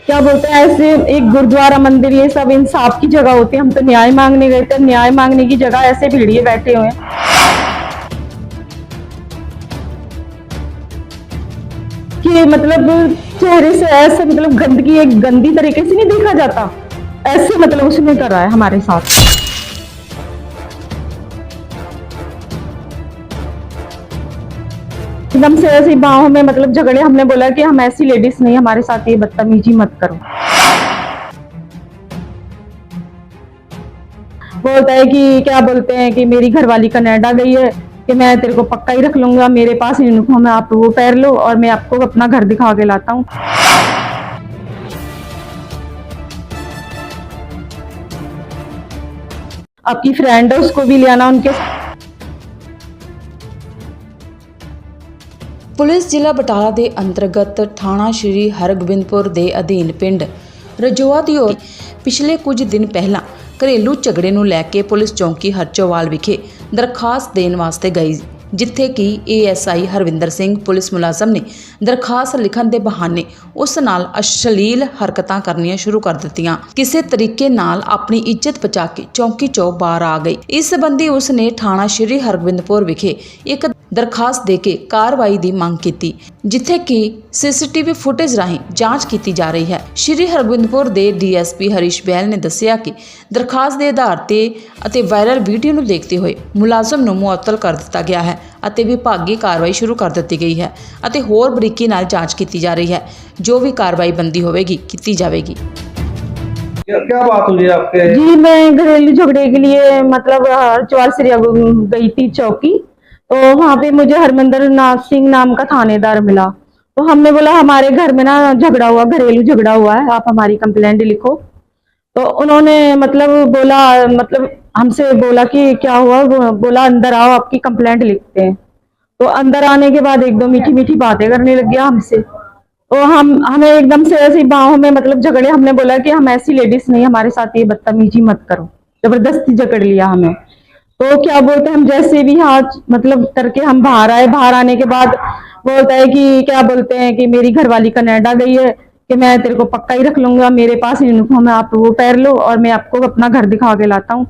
क्या बोलते हैं, ऐसे एक गुरुद्वारा मंदिर ये सब इंसाफ की जगह होती है। हम तो न्याय मांगने गए थे, न्याय मांगने की जगह ऐसे भीड़िए बैठे हुए हैं कि मतलब चेहरे से ऐसे मतलब गंदगी एक गंदी तरीके से नहीं देखा जाता, ऐसे मतलब उसने करा है हमारे साथ। एकदम से ऐसे बाहों में मतलब झगड़े। हमने बोला कि हम ऐसी लेडीज नहीं, हमारे साथ ये बदतमीजी मत करो। बोलता है कि क्या बोलते हैं कि मेरी घरवाली कनाडा गई है, कि मैं तेरे को पक्का ही रख लूंगा, मेरे पास यूनिफॉर्म है, आप वो पहन लो और मैं आपको अपना घर दिखा के लाता हूँ। आपकी फ्रेंड है उसको भी ले आना उनके। पुलिस जिला बटाला के अंतर्गत थाना श्री हरगोबिंदपुर के अधीन पिंड रजोआ की ओर पिछले कुछ दिन पहला घरेलू झगड़े नूं लैके पुलिस चौकी हरचोवाल विखे दरखास्त देने वास्ते गई, जिथे कि ASI हरविंदर सिंह पुलिस मुलाजम ने दरखास्त लिखण के बहाने उस नाल अश्लील हरकतां करनियां शुरू कर दित्तियां। किसी तरीके नाल अपनी इज्जत बचा के चौकी चों बाहर आ गई। इस संबंधी उसने थाना श्री हरगोबिंदपुर विखे एक दरखास्त दे के कार्रवाई की मांग की, जिथे कि CCTV फुटेज राही जांच की जा रही है। श्री हरगोबिंदपुर के DSP हरीश बैल ने दस्सिया कि दरखास्त के आधार ते वायरल वीडियो नूं देखते हुए मुलाजम नूं मुअत्तल कर दिता गया है अते विभागी कार्रवाई शुरू कर दी गई है अते होर बरीकी नाल जांच की जा रही है। जो भी कार्रवाई बनती होगी की जाएगी। क्या बात हुई आपके? जी, मैं घरेलू झगड़े के लिए मतलब चौल सिरिया गई थी चौकी, तो वहाँ पे मुझे हरमिंदर नाथ सिंह नाम का थानेदार मिला। तो हमने बोला हमारे घर में ना झगड़ा हुआ, घरेलू झगड़ा हुआ है, आप हमारी कंप्लेंट लिखो। तो उन्होंने मतलब बोला, मतलब हमसे बोला कि क्या हुआ, बोला अंदर आओ आपकी कंप्लेंट लिखते हैं। तो अंदर आने के बाद एक दो मीठी मीठी बातें करने लग गया हमसे। तो हमें एकदम से ऐसी बाहों में मतलब झगड़े। हमने बोला कि हम ऐसी लेडीज नहीं, हमारे साथ ये बदतमीजी मत करो। जबरदस्ती जकड़ लिया हमें। तो क्या बोलते हैं, हम जैसे भी हाथ मतलब करके हम बाहर आए। बाहर आने के बाद बोलता है कि क्या बोलते हैं कि मेरी घरवाली कनाडा गई है, कि मैं तेरे को पक्का ही रख लूंगा, मेरे पास यूनिफॉर्म है, आप वो पहन लो और मैं आपको अपना घर दिखा के लाता हूँ।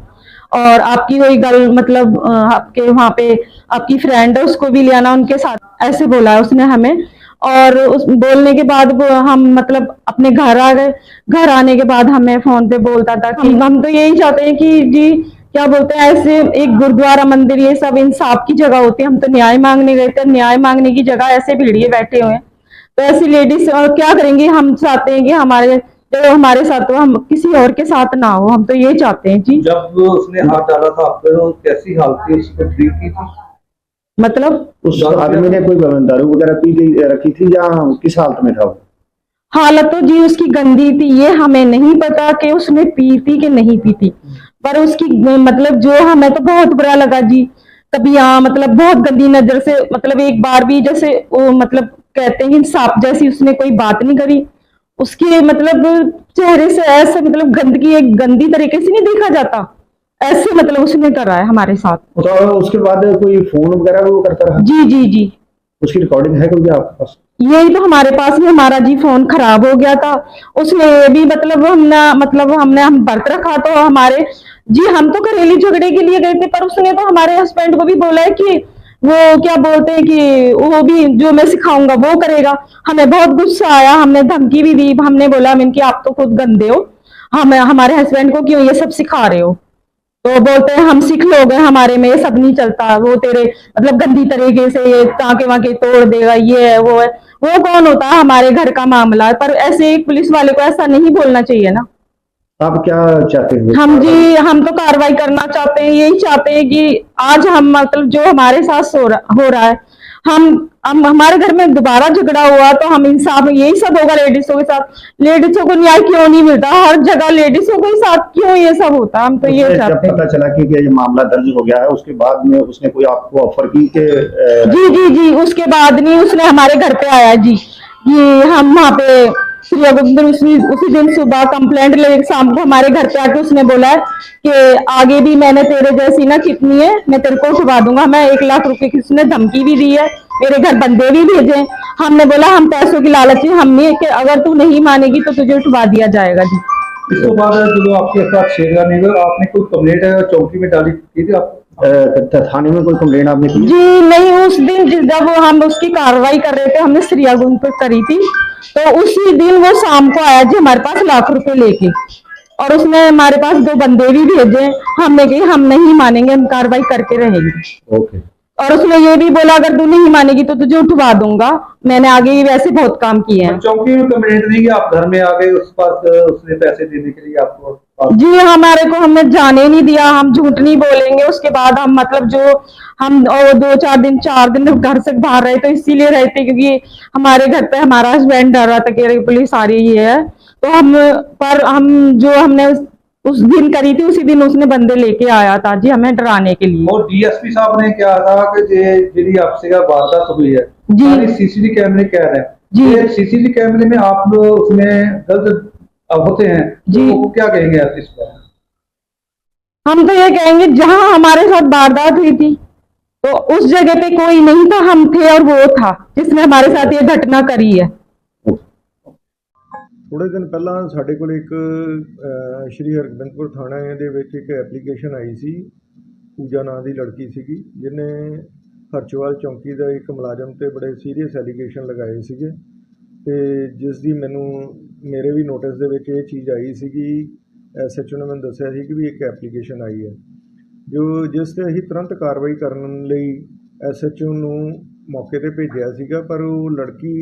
और आपकी वही गल मतलब आपके वहाँ पे आपकी फ्रेंड है उसको भी ले आना उनके साथ, ऐसे बोला है उसने हमें। और उस बोलने के बाद हम मतलब अपने घर आ गए। घर आने के बाद हमें फोन पे बोलता था कि हम तो यही चाहते हैं कि जी क्या बोलते हैं, ऐसे एक गुरुद्वारा मंदिर ये सब इंसाफ की जगह होती है। हम तो न्याय मांगने गए थे, न्याय मांगने की जगह ऐसे भीड़िए बैठे हुए हैं। तो ऐसी लेडीज और क्या करेंगे। हम चाहते हैं कि हमारे जो हमारे साथ हो, हम किसी और के साथ ना हो, हम तो ये चाहते हैं जी। जब उसने हाथ डाला था आप पे तो कैसी हालत थी, उसको ठीक की थी? मतलब उस आदमी ने कोई दारू वगैरह पी रखी थी या किस हालत में था वो? हालत तो जी उसकी गंदी थी, ये हमें नहीं पता कि उसने पी थी कि नहीं पी थी, पर उसकी मतलब जो हमें तो बहुत बुरा लगा जी। कभी यहाँ मतलब बहुत गंदी नजर से, मतलब एक बार भी जैसे वो मतलब कहते हैं कि सांप जैसी उसने कोई बात नहीं करी। उसके मतलब चेहरे से ऐसे मतलब गंदगी एक गंदी तरीके से नहीं देखा जाता, ऐसे मतलब उसने करा है हमारे साथ। तो उसके बाद कोई फोन वगैरह वो करता रहा? जी जी जी, उसकी रिकॉर्डिंग है कोई आपके पास? यही तो हमारे पास ही, हमारा जी फोन खराब हो गया था। उसने भी मतलब हमने हम बर्त रखा तो हमारे जी, हम तो घरेलू झगड़े के लिए गए थे, पर उसने तो हमारे हस्बैंड को भी बोला है कि वो क्या बोलते हैं कि वो भी जो मैं सिखाऊंगा वो करेगा। हमें बहुत गुस्सा आया, हमने धमकी भी दी। हमने बोला कि आप तो खुद गंदे हो, हम हमारे हस्बैंड को क्यों ये सब सिखा रहे हो। तो बोलते हैं हम सिख लोग हैं, हमारे में ये सब नहीं चलता, वो तेरे मतलब गंदी तरीके से ये टाँके वाके तोड़ देगा, ये है वो है। वो कौन होता है, हमारे घर का मामला है। पर ऐसे एक पुलिस वाले को ऐसा नहीं बोलना चाहिए ना। आप क्या चाहते हैं? हम जी, हम तो कार्रवाई करना चाहते हैं, यही चाहते हैं कि आज हम मतलब जो हमारे साथ हो रहा है, हम हमारे घर में दोबारा झगड़ा हुआ तो हम इंसाफ, यही सब होगा लेडीजों के साथ। लेडीजों को न्याय क्यों नहीं मिलता, हर जगह लेडीजों के साथ क्यों ये सब होता है। हम तो ये चाहते जब पता चला कि ये मामला दर्ज हो गया है, उसके बाद में उसने कोई आपको ऑफर की कि जी जी जी, उसके बाद नहीं, उसने हमारे घर पे आया जी। ये हम वहाँ पे श्री अरविंदर उसी दिन सुबह कंप्लेंट ले शाम को हमारे घर पे आके उसने बोला है कि आगे भी मैंने तेरे जैसी ना कितनी है, मैं तेरे को छुपा दूंगा। मैं 1 लाख रुपए की उसने धमकी भी दी है, मेरे घर बंदे भी भेजे। हमने बोला हम पैसों की लालच में हमने कि अगर तू नहीं मानेगी तो तुझे उठवा दिया जाएगा जी। इस तो बाद जो आपके साथ छेड़खानी हुई, आपने कोई कंप्लेंट चौकी में डाली थी आप? थाने में कोई कंप्लेंट आपने की? जी नहीं, उस दिन जब हम उसकी कार्रवाई कर रहे थे, हमने श्रियागुंज पे करी थी, तो उसी दिन वो शाम को आया जी हमारे पास लाख रुपए लेके, और उसने हमारे पास 2 बंदे भी भेजे। हमने कही हम नहीं मानेंगे, हम कार्रवाई करके रहेंगे। ओके। और उसने ये भी बोला अगर तू नहीं मानेगी तो तुझे उठवा दूंगा। मैंने आगे भी वैसे बहुत काम किए हैं चौकी में कंप्लेंट दी कि आप घर में आ गए, उस पास उसने पैसे देने के लिए आपको जी। हमारे को हमने जाने नहीं दिया, हम झूठ नहीं बोलेंगे। उसके बाद हम मतलब जो हम 4 दिन घर से बाहर रहे तो इसीलिए रहते क्योंकि हमारे घर पे हमारा हस्बैंड डर रहा था कि पुलिस आ रही है। तो हम जो हमने उस दिन करी थी उसी दिन उसने बंदे लेके आया था जी हमें डराने के लिए। और डीएसपी साहब ने क्या था कि जी आपसे का वारदात हुई है, जी। सारी सीसीटीवी कैमरे कह रहे हैं जी। सीसीटीवी कैमरे में आप उसमें गलत होते हैं जी। तो क्या कहेंगे आप इस पर? हम तो ये कहेंगे जहां हमारे साथ वारदात हुई थी तो उस जगह पे कोई नहीं था, हम थे और वो था जिसने हमारे साथ ये घटना करी है। ਥੋੜ੍ਹੇ ਦਿਨ ਪਹਿਲਾਂ ਸਾਡੇ ਕੋਲ ਇੱਕ ਸ਼੍ਰੀ ਹਰਗੋਬਿੰਦਪੁਰ ਥਾਣੇ ਦੇ ਵਿੱਚ ਇੱਕ ਐਪਲੀਕੇਸ਼ਨ ਆਈ ਸੀ। ਪੂਜਾ ਨਾਂ ਦੀ ਲੜਕੀ ਸੀਗੀ ਜਿਹਨੇ ਹਰਚੋਵਾਲ ਚੌਂਕੀ ਦਾ ਇੱਕ ਮੁਲਾਜ਼ਮ 'ਤੇ ਬੜੇ ਸੀਰੀਅਸ ਐਲੀਗੇਸ਼ਨ ਲਗਾਏ ਸੀਗੇ ਅਤੇ ਜਿਸ ਦੀ ਮੇਰੇ ਵੀ ਨੋਟਿਸ ਦੇ ਵਿੱਚ ਇਹ ਚੀਜ਼ ਆਈ ਸੀਗੀ। SHO ਨੇ ਮੈਨੂੰ ਦੱਸਿਆ ਸੀ ਕਿ ਵੀ ਇੱਕ ਐਪਲੀਕੇਸ਼ਨ ਆਈ ਹੈ ਜਿਸ 'ਤੇ ਅਸੀਂ ਤੁਰੰਤ ਕਾਰਵਾਈ ਕਰਨ ਲਈ SHO ਨੂੰ ਮੌਕੇ 'ਤੇ ਭੇਜਿਆ ਸੀਗਾ, ਪਰ ਉਹ ਲੜਕੀ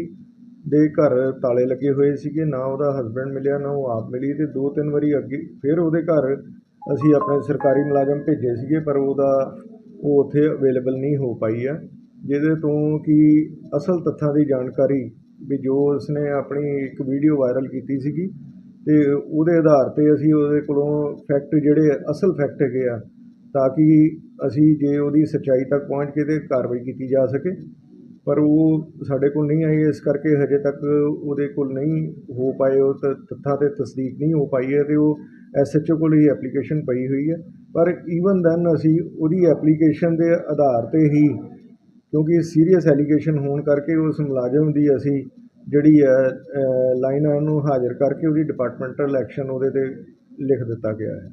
ਦੇ ਘਰ ਤਾਲੇ ਲੱਗੇ ਹੋਏ ਸੀਗੇ, ਨਾ ਉਹਦਾ ਹਸਬੈਂਡ ਮਿਲਿਆ ਨਾ ਉਹ ਆਪ ਮਿਲੀ, ਅਤੇ 2-3 ਵਾਰੀ ਅੱਗੇ ਫਿਰ ਉਹਦੇ ਘਰ ਅਸੀਂ ਆਪਣੇ ਸਰਕਾਰੀ ਮੁਲਾਜ਼ਮ ਭੇਜੇ ਸੀਗੇ ਪਰ ਉਹ ਉੱਥੇ ਅਵੇਲੇਬਲ ਨਹੀਂ ਹੋ ਪਾਈ ਹੈ, ਜਿਹਦੇ ਤੋਂ ਕਿ ਅਸਲ ਤੱਥਾਂ ਦੀ ਜਾਣਕਾਰੀ ਵੀ ਜੋ ਉਸਨੇ ਆਪਣੀ ਇੱਕ ਵੀਡੀਓ ਵਾਇਰਲ ਕੀਤੀ ਸੀਗੀ ਅਤੇ ਉਹਦੇ ਆਧਾਰ 'ਤੇ ਅਸੀਂ ਉਹਦੇ ਕੋਲੋਂ ਫੈਕਟ ਜਿਹੜੇ ਅਸਲ ਫੈਕਟ ਹੈਗੇ ਆ ਤਾਂ ਕਿ ਅਸੀਂ ਜੇ ਉਹਦੀ ਸੱਚਾਈ ਤੱਕ ਪਹੁੰਚ ਕੇ ਤੇ ਕਾਰਵਾਈ ਕੀਤੀ ਜਾ ਸਕੇ, ਪਰ ਉਹ ਸਾਡੇ ਕੋਲ ਨਹੀਂ ਆਈ। ਇਸ ਕਰਕੇ ਹਜੇ ਤੱਕ ਉਹਦੇ ਕੋਲ ਨਹੀਂ ਹੋ ਪਾਏ, ਉਹ ਤੱਥਾਂ 'ਤੇ ਤਸਦੀਕ ਨਹੀਂ ਹੋ ਪਾਈ ਹੈ ਅਤੇ ਉਹ SHO ਕੋਲ ਹੀ ਐਪਲੀਕੇਸ਼ਨ ਪਈ ਹੋਈ ਹੈ। ਪਰ ਈਵਨ ਦੈਨ ਅਸੀਂ ਉਹਦੀ ਐਪਲੀਕੇਸ਼ਨ ਦੇ ਆਧਾਰ 'ਤੇ ਹੀ, ਕਿਉਂਕਿ ਸੀਰੀਅਸ ਐਲੀਗੇਸ਼ਨ ਹੋਣ ਕਰਕੇ ਉਸ ਮੁਲਾਜ਼ਮ ਦੀ ਅਸੀਂ ਜਿਹੜੀ ਹੈ ਲਾਈਨਾਂ ਨੂੰ ਹਾਜ਼ਰ ਕਰਕੇ ਉਹਦੀ ਡਿਪਾਰਟਮੈਂਟਲ ਐਕਸ਼ਨ ਉਹਦੇ 'ਤੇ ਲਿਖ ਦਿੱਤਾ ਗਿਆ ਹੈ।